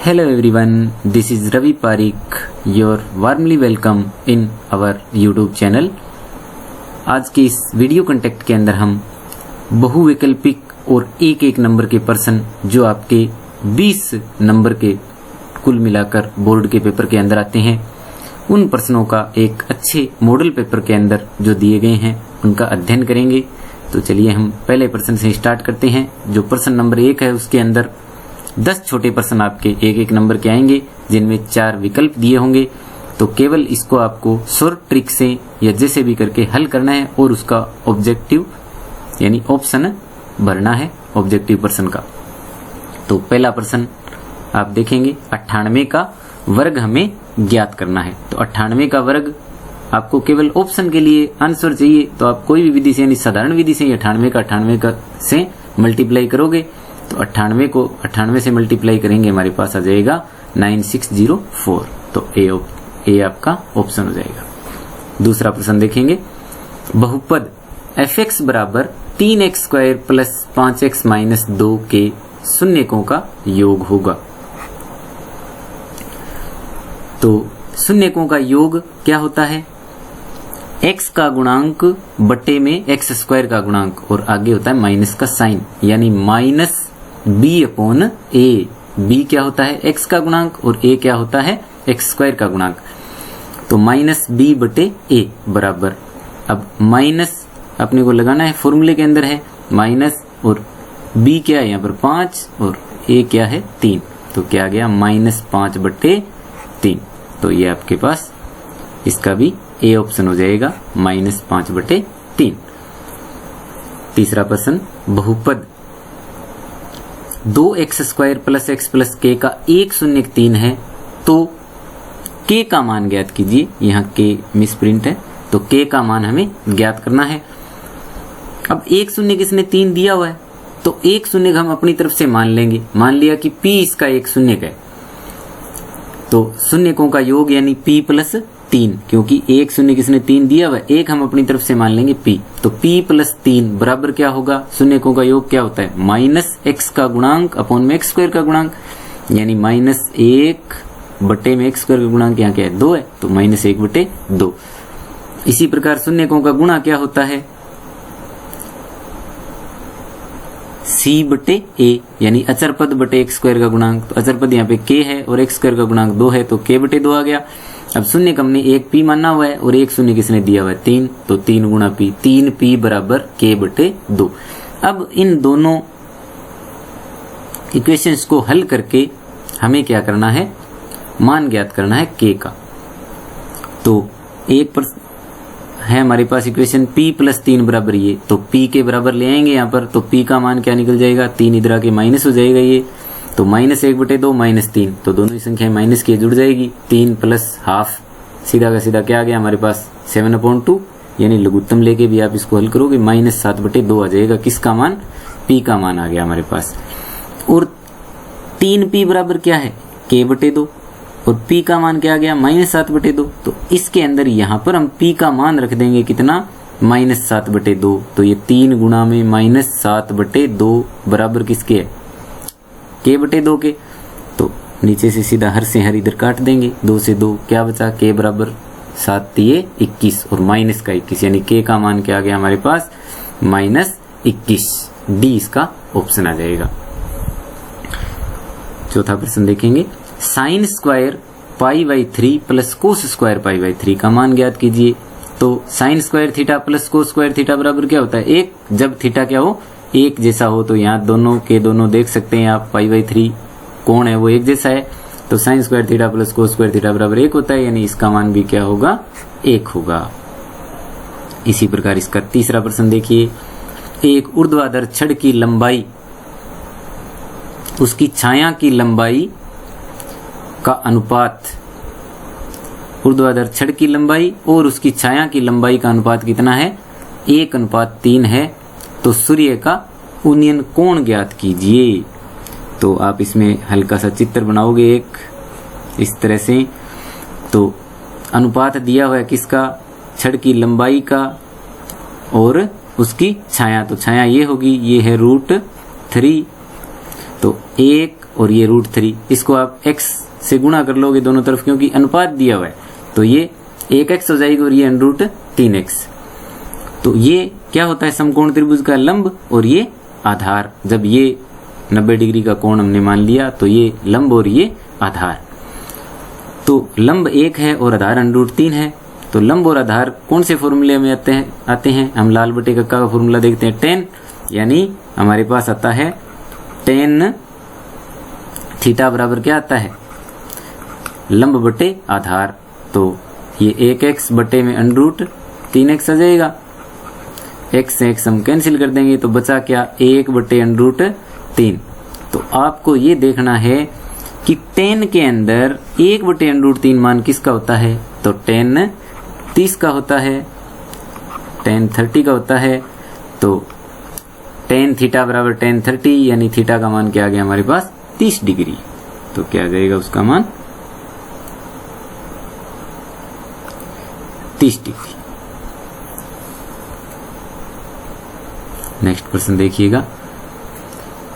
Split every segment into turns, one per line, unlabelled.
Hello everyone, this is Ravi Parikh. You're warmly welcome in our YouTube channel. आज के इस video contact के अंदर हम बहुविकल्पिक और एक एक नंबर के प्रश्न जो आपके 20 नंबर के कुल मिलाकर बोर्ड के पेपर के अंदर आते हैं, उन प्रश्नों का एक अच्छे मॉडल पेपर के अंदर जो दिए गए हैं उनका अध्ययन करेंगे। तो चलिए हम पहले प्रश्न से स्टार्ट करते हैं। जो प्रश्न नंबर 1 है उसके अंदर 10 छोटे प्रश्न आपके एक एक नंबर के आएंगे जिनमें 4 विकल्प दिए होंगे। तो केवल इसको आपको शॉर्ट ट्रिक से या जैसे भी करके हल करना है और उसका ऑब्जेक्टिव यानी ऑप्शन भरना है ऑब्जेक्टिव प्रश्न का। तो पहला प्रश्न आप देखेंगे 98 का वर्ग हमें ज्ञात करना है। तो 98 का वर्ग आपको केवल ऑप्शन के लिए आंसर चाहिए, तो आप कोई भी विधि से यानी साधारण विधि से 98 का से मल्टीप्लाई करोगे तो 98 को 98 से मल्टीप्लाई करेंगे हमारे पास आ जाएगा 9604। तो ए आपका ऑप्शन हो जाएगा। दूसरा प्रश्न देखेंगे, बहुपद f(x) बराबर 3x² प्लस 5x माइनस 2 के शून्यकों का योग होगा। तो शून्यकों का योग क्या होता है? x का गुणांक बटे में x² का गुणांक और आगे होता है माइनस का साइन, यानी माइनस b/a। b क्या होता है? x का गुणांक और a क्या होता है? x² का गुणांक। तो माइनस b/a बराबर, अब माइनस अपने को लगाना है, फॉर्मूले के अंदर है माइनस और b क्या है यहाँ पर 5 और a क्या है 3। तो क्या आ गया? -5/3। तो ये आपके पास इसका भी ए ऑप्शन हो जाएगा -5/3। तीसरा प्रश्न, बहुपद 2x² plus x plus k का 103 है, तो k का मान ज्ञात कीजिए। यहाँ k मिसप्रिंट है, तो k का मान हमें ज्ञात करना है। अब 1 किसने 3 दिया हुआ है, तो 1 हम अपनी तरफ से मान लेंगे। मान लिया कि p इसका 1 का है, तो शून्यकों का योग यानी p प्लस 3, क्योंकि 1 किसने 3 दिया हुआ है, 1 हम अपनी तरफ से मान लेंगे p। तो p प्लस 3 बराबर क्या होगा? शून्यकों का योग क्या होता है? माइनस x का गुणांक अपॉन में x² का गुणांक, यानी -1 में x² का गुणांक यहाँ क्या है? 2 है, तो -1/2। इसी प्रकार शून्यकों का गुणा क्या होता है? c/a, यानी अचर पद बटे x² का गुणांक। तो अचर पद यहाँ पे k है और x² का गुणांक 2 है, तो k/2 आ गया। अब शून्य हमने एक p माना हुआ है और 1 किसने दिया हुआ है 3, तो 3 गुणा p, 3p बराबर k/2। अब इन दोनों इक्वेशंस को हल करके हमें क्या करना है? मान ज्ञात करना है k का। तो एक पर है हमारे पास इक्वेशन p प्लस 3 बराबर ये, तो p के बराबर ले आएंगे यहाँ पर। तो p का मान क्या निकल जाएगा? 3 इधर आके माइनस हो जाएगा ये, तो -1/2 -3, तो दोनों ही संख्याएं माइनस की जुड़ जाएगी। 3 प्लस हाफ सीधा का सीधा क्या आ गया हमारे पास? 7/2, यानी लघुत्तम लेके भी आप इसको हल करोगे -7/2 आ जाएगा। किसका मान? p का मान आ गया हमारे पास। और 3p बराबर क्या है? k/2, और p का मान क्या आ गया? -7/2। तो इसके अंदर यहाँ पर हम p का मान रख देंगे कितना? -7/2। तो ये 3 गुणा में -7/2 बराबर किसके है? k/2 के। तो नीचे से सीधा हर से हर इधर काट देंगे, 2 से 2 क्या बचा? k बराबर 7×3 और माइनस का 21, यानी k का मान क्या आ गया हमारे पास? -21। डी इसका ऑप्शन आ जाएगा। चौथा प्रश्न देखेंगे, sin² π/3 प्लस cos² π/3 का मान ज्ञात कीजिए। तो sin² theta plus cos² theta बराबर क्या होता है? 1। जब थीटा क्या हो? 1 जैसा हो, तो यहाँ दोनों के दोनों देख सकते हैं आप, π/3 कोण है वो 1 जैसा है, तो sin² theta plus cos² theta बराबर 1 होता है, यानी इसका मान भी क्या होगा? 1 होगा। इसी प्रकार इसका तीसरा प्रश्न देखिए, एक ऊर्ध्वाधर छड़ की लंबाई उसकी छाया की लंबाई का अनुपात, ऊर्ध्वाधर छड़ की लंबाई और उसकी छाया की लंबाई का अनुपात कितना है? 1:3 है। तो सूर्य का उन्नयन कोण ज्ञात कीजिए। तो आप इसमें हल्का सा चित्र बनाओगे एक इस तरह से। तो अनुपात दिया हुआ है किसका? छड़ की लंबाई का और उसकी छाया। तो छाया ये होगी, ये है √3। तो 1 और ये √3। इसको आप x से गुणा कर लोगे दोनों तरफ, क्योंकि अनुपात दिया हुआ है, तो ये 1x हो जाएगी और ये √3x। तो ये क्या होता है, समकोण त्रिभुज का लंब और ये आधार। जब ये 90 डिग्री का कोण हमने मान लिया तो ये लंब और ये आधार। तो लंब 1 है और आधार √3 है। तो लंब और आधार कौन से फॉर्मूले में आते हैं? हम लाल बटे कक्का का फॉर्मूला देखते हैं, tan, यानी हमारे पास आता है tan थीटा बराबर क्या आता है, लंब बटे आधार। तो ये 1x बटे में √3x आ जाएगा। x से x हम कैंसिल कर देंगे तो बचा क्या, 1 बटे √3। तो आपको ये देखना है कि tan के अंदर 1 बटे √3 मान किसका होता है, तो tan 30 का होता है, tan 30 का होता है। तो tan थीटा बराबर tan 30, यानी थीटा का मान क्या आ गया हमारे पास, 30 डिग्री। तो क्या आ जाएगा उसका मान, 30 डिग्री। नेक्स्ट क्वेश्चन देखिएगा,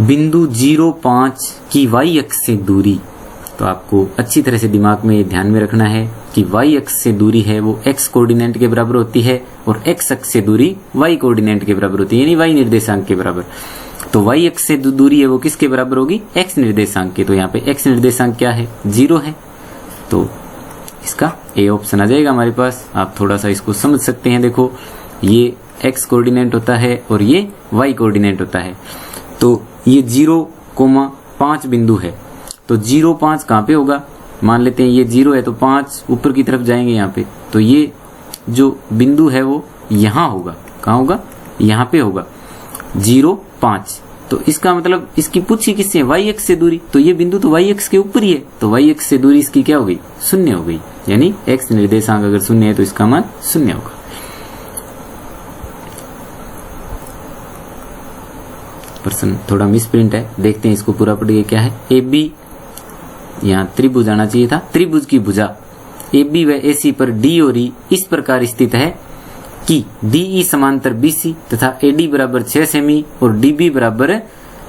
बिंदु 0,5 की y अक्ष से दूरी। तो आपको अच्छी तरह से दिमाग में ध्यान में रखना है कि y अक्ष से दूरी है वो x कोऑर्डिनेट के बराबर होती है और x अक्ष से दूरी y कोऑर्डिनेट के बराबर होती है, यानी y निर्देशांक के बराबर। तो y अक्ष से दूरी है वो किसके बराबर होगी, x निर्देशांक के। तो यहाँ पे x निर्देशांक क्या है, 0 है। तो इसका ए ऑप्शन आ जाएगा हमारे पास। आप थोड़ा सा इसको समझ सकते हैं। देखो, ये x कोऑर्डिनेट होता है और ये y कोऑर्डिनेट होता है। तो ये 0,5 बिंदु है। तो 0,5 कहाँ पे होगा, मान लेते हैं ये 0 है तो 5 ऊपर की तरफ जाएंगे यहाँ पे। तो ये जो बिंदु है वो यहाँ होगा। कहाँ होगा, यहाँ पे होगा 0,5। तो इसका मतलब इसकी पूछी किससे है, y अक्ष से दूरी। तो ये बिंदु तो y अक्ष के ऊपर ही है, तो y अक्ष से दूरी इसकी क्या हो गई, 0 हो गई। यानी x निर्देशांक अगर 0 है तो इसका मान 0 होगा। प्रश्न थोड़ा मिसप्रिंट है, देखते हैं इसको पूरा पढ़िए क्या है। AB, यहाँ त्रिभुज आना चाहिए था। त्रिभुज की भुजा AB व AC पर D और E इस प्रकार स्थित है कि DE समांतर BC तथा AD बराबर 6 सेमी और DB बराबर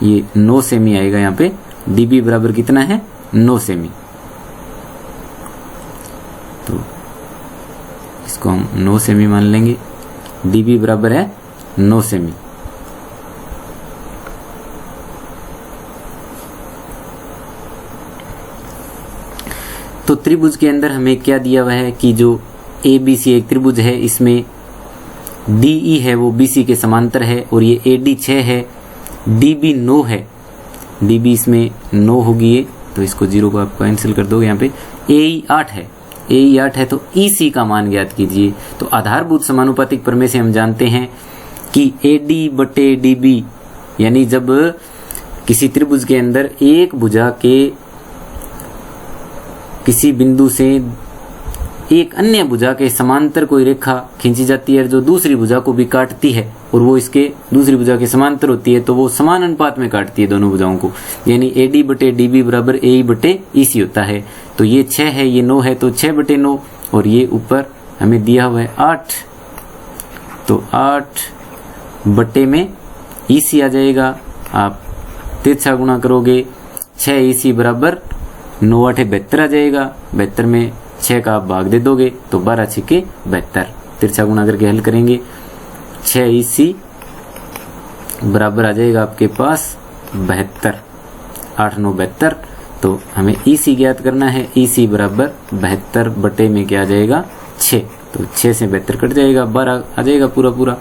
ये 9 सेमी आएगा। यहाँ पे DB बराबर कितना है, 9 सेमी। तो इसको हम 9 सेमी मान लेंगे। DB बराबर है 9 सेमी। तो त्रिभुज के अंदर हमें क्या दिया हुआ है कि जो ABC एक त्रिभुज है, इसमें DE है वो BC के समांतर है और ये AD 6 है, DB 9 है, DB इसमें 9 होगी ये। तो इसको 0 को आप कैंसिल कर दोगे। यहाँ पे AE 8 है, AE 8 है तो EC का मान ज्ञात कीजिए। तो आधारभूत समानुपातिक प्रमेय से हम जानते हैं कि AD बटे DB, यानी जब किसी त्रिभुज के अंदर एक भुजा के किसी बिंदु से एक अन्य भुजा के समांतर कोई रेखा खींची जाती है जो दूसरी भुजा को भी काटती है और वो इसके दूसरी भुजा के समांतर होती है, तो वो समान अनुपात में काटती है दोनों भुजाओं को। यानी AD बटे DB बराबर AE बटे EC होता है। तो ये 6 है, ये 9 है, तो 6 बटे 9 और ये ऊपर हमें दिया हुआ है 8, तो 8 बटे में EC आ जाएगा। आप तिरछा गुणा करोगे, 6 EC बराबर 9 8 72 आ जाएगा। 72 में 6 का आप भाग दे दोगे तो 12 6 72। तिरछा गुणा करके हल करेंगे, 6 EC बराबर आ जाएगा आपके पास 72, 8 9 72। तो हमें EC ज्ञात करना है। EC बराबर 72 बटे में क्या आ जाएगा, 6। तो 6 से 72 कट जाएगा, 12 आ जाएगा पूरा पूरा।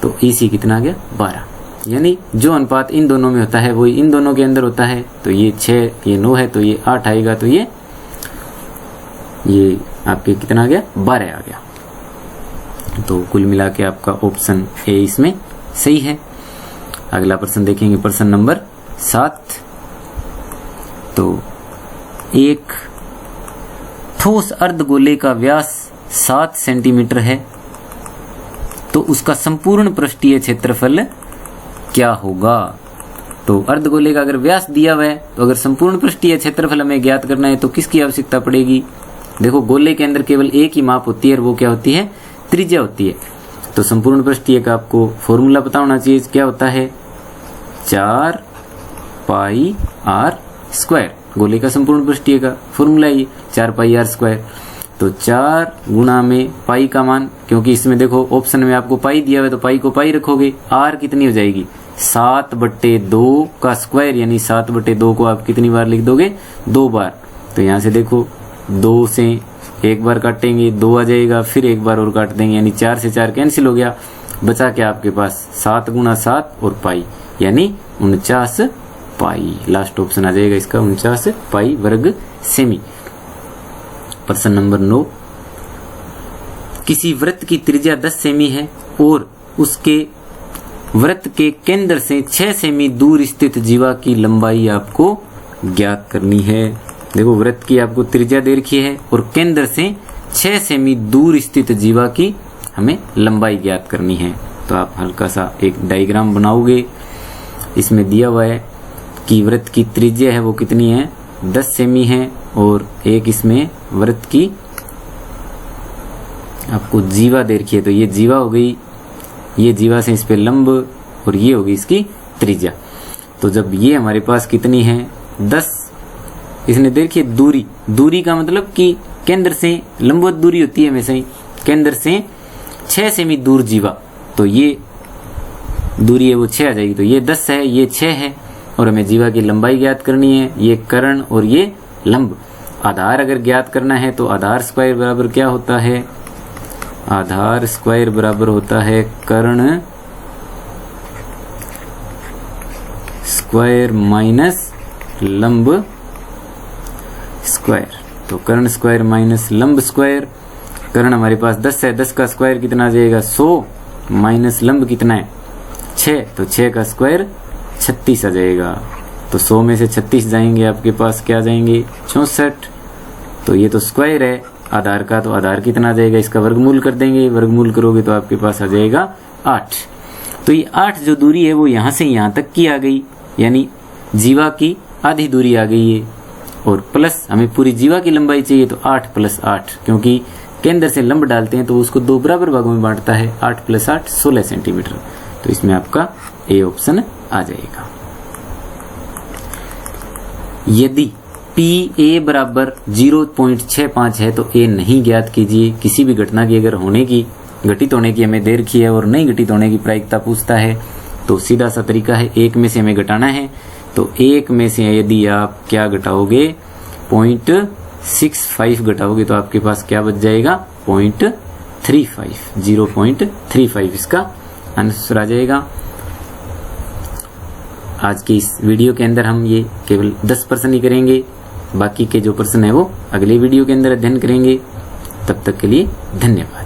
तो EC कितना आ गया, 12। यानी जो अनुपात इन दोनों में होता है वही इन दोनों के अंदर होता है। तो ये 6 ये 9 है तो ये 8 आएगा, तो ये आपके कितना आ गया, 12 आ गया। तो कुल मिला के आपका ऑप्शन ए इसमें सही है। अगला प्रश्न देखेंगे, प्रश्न नंबर 7। तो एक ठोस अर्धगोले का व्यास 7 सेंटीमीटर है, तो उसका संपूर्ण पृष्ठीय क्षेत्रफल क्या होगा। तो अर्धगोले का अगर व्यास दिया हुआ है तो अगर संपूर्ण पृष्ठीय क्षेत्रफल हमें ज्ञात करना है तो किसकी आवश्यकता पड़ेगी। देखो, गोले के अंदर केवल एक ही माप होती है और वो क्या होती है, त्रिज्या होती है। तो संपूर्ण पृष्ठीय का आपको फॉर्मूला पता होना चाहिए। क्या होता है, 4 पाई r स्क्वायर, गोले का संपूर्ण पृष्ठीय का फॉर्मूला ये 4 पाई आर स्क्वायर। तो 4 गुणा में पाई का मान, क्योंकि इसमें देखो ऑप्शन में आपको पाई दिया हुआ है तो पाई को पाई रखोगे, आर कितनी हो जाएगी 7/2 का स्क्वायर, यानी 7/2 को आप कितनी बार लिख दोगे 2 बार। तो यहाँ से देखो 2 से एक बार काटेंगे 2 आ जाएगा, फिर एक बार और काट देंगे, यानी 4 से 4 कैंसिल हो गया, बचा क्या आपके पास 7 गुणा 7 और पाई, यानी 49 पाई। लास्ट ऑप्शन आ जाएगा इसका 49 पाई वर्ग सेमी। प्रश्न नंबर 9, किसी वृत्त की त्रिज्या 10 सेमी है और उसके वृत्त के केंद्र से 6 सेमी दूर स्थित जीवा की लंबाई आपको ज्ञात करनी है। देखो वृत्त की आपको त्रिज्या दे रखी है और केंद्र से 6 सेमी दूर स्थित जीवा की हमें लंबाई ज्ञात करनी है। तो आप हल्का सा एक डायग्राम बनाओगे, इसमें दिया हुआ है कि वृत्त की त्रिज्या है वो कितनी है 10 सेमी है, और एक इसमें वृत्त की आपको जीवा दे रखी है। तो ये जीवा हो गई, ये जीवा से इस पे लंब, और ये होगी इसकी त्रिज्या। तो जब ये हमारे पास कितनी है 10, इसने देखिए दूरी, दूरी का मतलब कि केंद्र से लंबवत दूरी होती है हमेशा ही, केंद्र से 6 सेमी दूर जीवा, तो ये दूरी है वो 6 आ जाएगी। तो ये 10 है, ये 6 है, और हमें जीवा की लंबाई ज्ञात करनी है, ये कर्ण और ये लंब। आधार अगर ज्ञात करना है तो आधार स्क्वायर बराबर क्या होता है, आधार स्क्वायर बराबर होता है कर्ण स्क्वायर माइनस लंब स्क्वायर। तो कर्ण स्क्वायर माइनस लंब स्क्वायर, कर्ण हमारे पास 10 है, 10 का स्क्वायर कितना आ जाएगा 100, माइनस लंब कितना है 6, तो 6 का स्क्वायर 36 आ जाएगा। तो 100 में से 36 जाएंगे आपके पास क्या जाएंगे 64। तो ये तो स्क्वायर है आधार का, तो आधार कितना आ जाएगा, इसका वर्गमूल कर देंगे, वर्गमूल करोगे तो आपके पास आ जाएगा 8। तो ये 8 जो दूरी है वो यहाँ से यहाँ तक की आ गई, यानी जीवा की आधी दूरी आ गई है, और प्लस हमें पूरी जीवा की लंबाई चाहिए, तो 8 + 8, क्योंकि केंद्र से लंब डालते हैं तो उसको 2 बराबर भागों में बांटता है, 8 + 8 16 सेंटीमीटर। तो इसमें आपका ए ऑप्शन आ जाएगा। यदि PA बराबर 0.65 है तो A नहीं ज्ञात कीजिए। किसी भी घटना की अगर घटित होने की हमें दे रखी है और नहीं घटित होने की प्रायिकता पूछता है, तो सीधा सा तरीका है 1 में से हमें घटाना है। तो 1 में से यदि आप क्या घटाओगे 0.65 घटाओगे तो आपके पास क्या बच जाएगा 0.35, 0.35 इसका आंसर आ जाएगा। आज की इस वीडियो के अंदर हम ये केवल 10 प्रश्न ही करेंगे, बाकी के जो प्रश्न है वो अगले वीडियो के अंदर अध्ययन करेंगे। तब तक के लिए धन्यवाद।